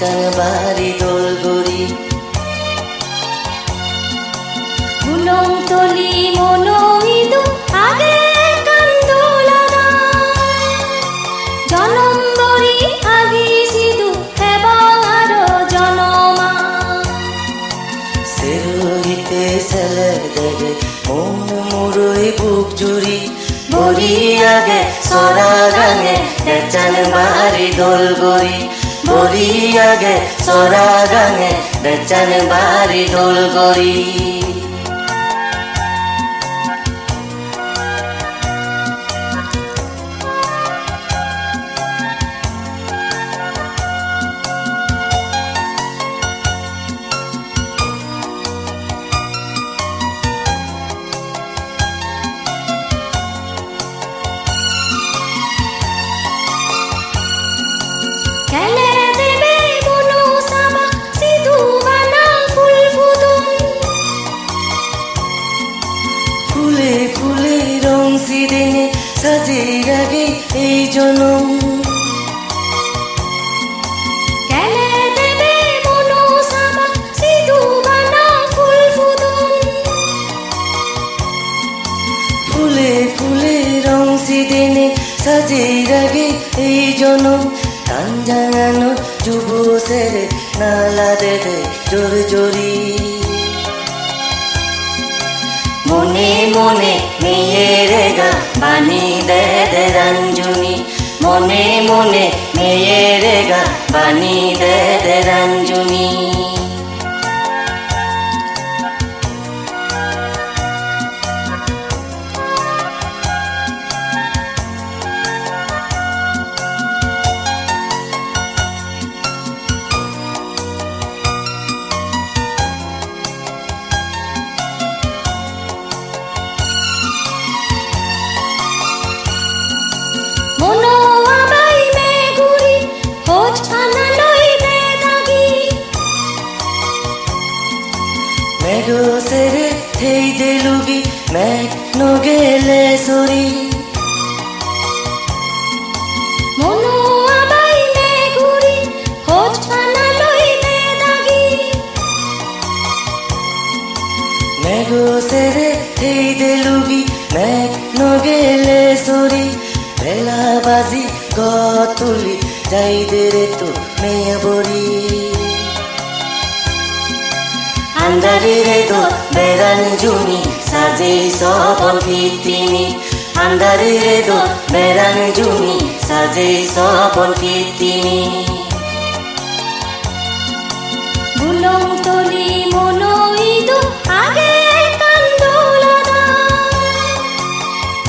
বেচান বাড়ি দোলগড়ি উলংতলি মনোইদু আগে কান্দোলনা জনমবরি আগি সিধু এবং আরো জনমা সেরোহিতে সেলে দেগে মন মুরুই বুক জুড়ি বরি আগে সরা গাঙে বেচান বাড়ি দোলগড়ি বরি আগে সরা গাঙে বেচান বাড়ি দোলগড়ি খেলে দেবে বনু সাবা সিধু বানা ফুল ফুদুন ফুলে ফুলে রং সিদেনে সাজে রাগে এই জনম খেলে দেবে বনু সাবা সিধু বানা ফুল ফুদুন ফুলে ফুলে রং সিদেনে সাজে রাগে এই জনম টান জানানো যুব সেরে নালা দেবে জোর জোরি মনে মনে মেয়ের গা বানি দে দে রঞ্জুনি মনে মনে মেয়ের গা বানি দে দে রঞ্জুনি মনো আবাই মেঘুরি খোঁজ আনা লই দে দাগি মেঘো সেরে থেই দেলুগি মেঘ নগেলে সরি মনো আবাই মেঘুরি খোঁজ আনা লই দে দাগি মেঘো সেরে থেই দেলুগি মেঘ নগেলে সরি বেলা বাজি গতুলি যাই দে রে তো মেয়ে বড়ি আন্দারে রে তো বেড়ান জুনি সাজে সবন ফিতিনি আন্দারে রে তো বেড়ান জুনি সাজে সবন ফিতিনি উলংতলি মনোইদু আগে কান্দোলনা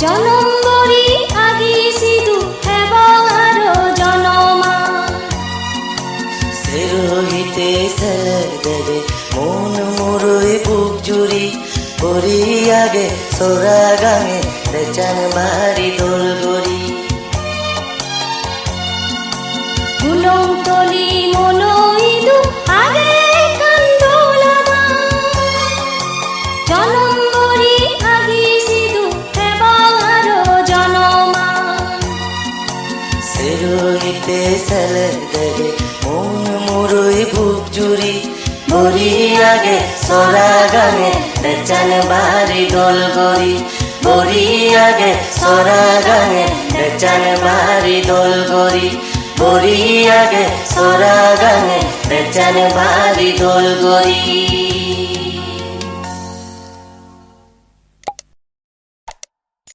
জনমবরি আগি সিধু এবং আরো জনমা সেরোহিতে সেলে দেবে মন মুরুই বুক জুড়ি বরি আগে সোরা গাঙে বেচান বাড়ি দোলগড়ি উলংতলি মনোইদু আগে কান্দোলনা জনমবরি আগি সিধু এবং আরো জনমা সেরোহিতে সেলে দেবে মন মুরুই বুক জুড়ি বরি আগে সোরা গাঙে বেচান বাড়ি দোলগড়ি বরি আগে সোরা গাঙে বেচান বাড়ি দোলগড়ি বরি আগে সোরা গাঙে বেচান বাড়ি দোলগড়ি